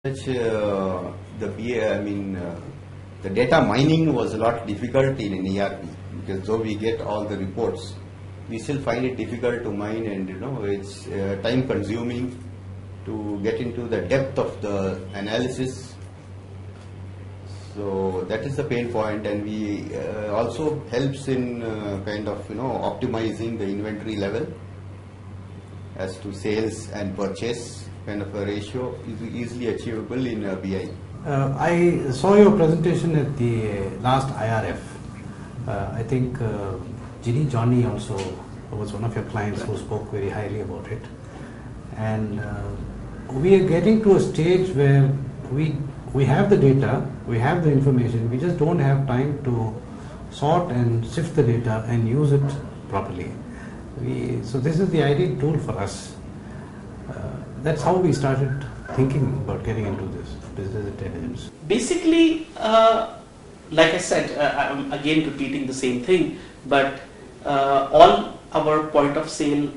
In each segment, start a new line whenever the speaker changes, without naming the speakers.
The the data mining was a lot difficult in an ERP, because though we get all the reports, we still find it difficult to mine, and it's time consuming to get into the depth of the analysis. So that is the pain point, and we also helps in optimizing the inventory level as to sales and purchase. Kind of a ratio is easily achievable in BI.
I saw your presentation at the last IRF. I think Ginny Johnny also was one of your clients who spoke very highly about it. And we are getting to a stage where we have the data, we have the information, we just don't have time to sort and sift the data and use it properly. So this is the ideal tool for us. That's how we started thinking about getting into this business intelligence.
Basically, like I said, I'm again repeating the same thing, but all our point of sale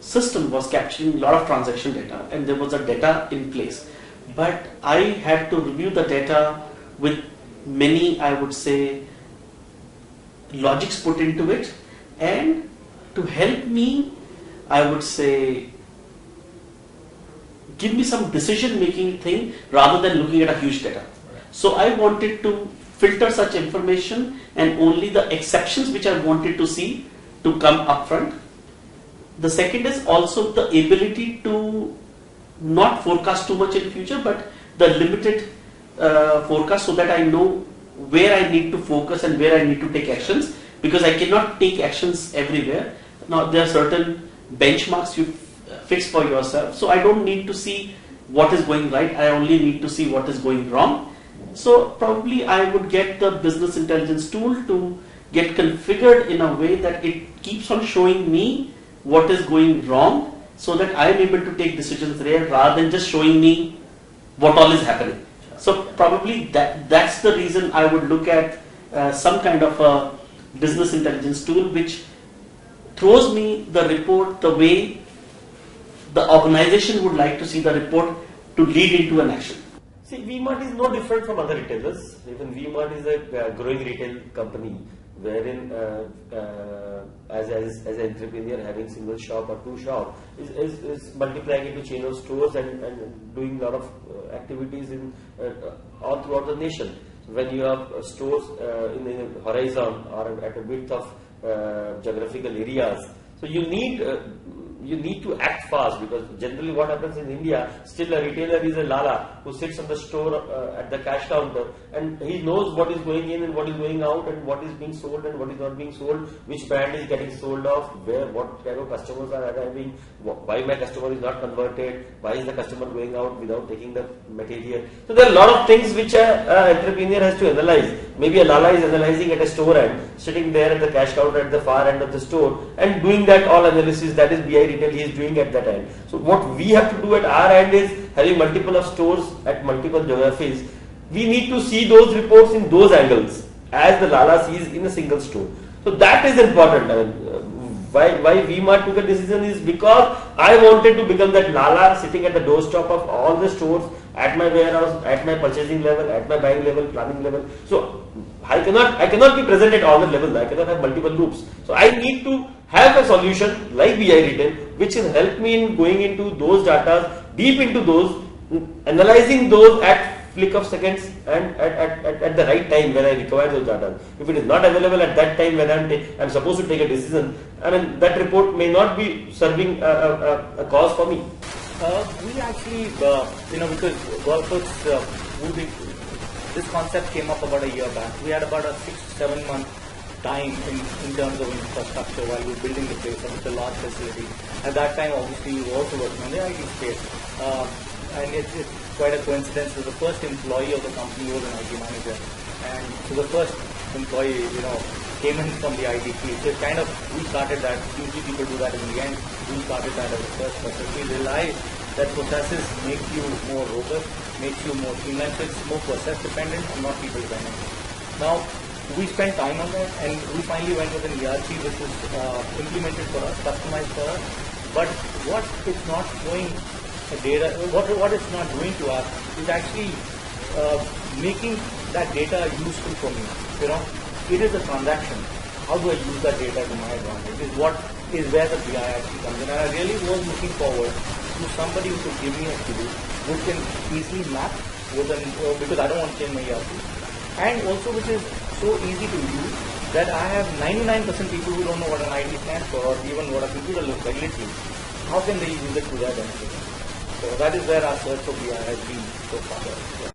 system was capturing a lot of transaction data, and there was a data in place. But I had to review the data with many, I would say, logics put into it, and to help me, I would say, give me some decision making thing rather than looking at a huge data. So I wanted to filter such information, and only the exceptions which I wanted to see to come up front. The second is also the ability to not forecast too much in the future, but the limited forecast, so that I know where I need to focus and where I need to take actions, because I cannot take actions everywhere. Now there are certain benchmarks you fix for yourself, so I don't need to see what is going right, I only need to see what is going wrong. So probably I would get the business intelligence tool to get configured in a way that it keeps on showing me what is going wrong, so that I am able to take decisions there rather than just showing me what all is happening. So probably that's the reason I would look at some kind of a business intelligence tool which throws me the report the way the organization would like to see the report to lead into an action.
See, V-Mart is no different from other retailers. Even V-Mart is a growing retail company, wherein as an entrepreneur having single shop or two shop is multiplying into chain of stores and doing a lot of activities in all throughout the nation. When you have stores in the horizon or at a width of geographical areas, so you need to act fast, because generally what happens in India, still a retailer is a lala who sits on the store at the cash counter, and he knows what is going in and what is going out, and what is being sold and what is not being sold, which brand is getting sold off, what kind of customers are arriving, why my customer is not converted, why is the customer going out without taking the material. So there are a lot of things which an entrepreneur has to analyze. Maybe a lala is analyzing at a store end, sitting there at the cash counter at the far end of the store and doing that all analysis. That is BI retail he is doing at that end. So what we have to do at our end is, having multiple of stores at multiple geographies, we need to see those reports in those angles as the lala sees in a single store. So that is important. I mean, why V-Mart took a decision is because I wanted to become that lala sitting at the doorstep of all the stores, at my warehouse, at my purchasing level, at my buying level, planning level. So I cannot be present at all the levels. I cannot have multiple loops. So I need to have a solution like BI retail which can help me in going into those data, deep into those, analyzing those at flick of seconds and at the right time when I require those data. If it is not available at that time when I'm supposed to take a decision, I mean, that report may not be serving a cause for me.
We actually, because Golfworks, this concept came up about a year back. We had about a 6-7 month time in terms of infrastructure while we were building the place, and it's a large facility. At that time, obviously, we were also working on the IT space. And it's quite a coincidence that the first employee of the company was an IT manager. And so the first employee, came in from the IT field. So we started that. Usually people do that in the end. We started that as the first process. We realized that processes make you more robust, makes you more streamlined. So it's more process dependent and not people dependent. Now, we spent time on that, and we finally went with an ERP which was implemented for us, customized for us. But what it's not showing data, what it's not doing to us is actually making that data useful for me. You know, it is a transaction. How do I use that data to my advantage? Is where the BI actually comes in. And I really was looking forward to somebody who could give me a tool which can easily map with an, because I don't want to change my ERP, and also which is so easy to use that I have 99% people who don't know what an IT stands for or even what a computer looks like literally. How can they use it to their benefit? So that is where our search for BI has been so far.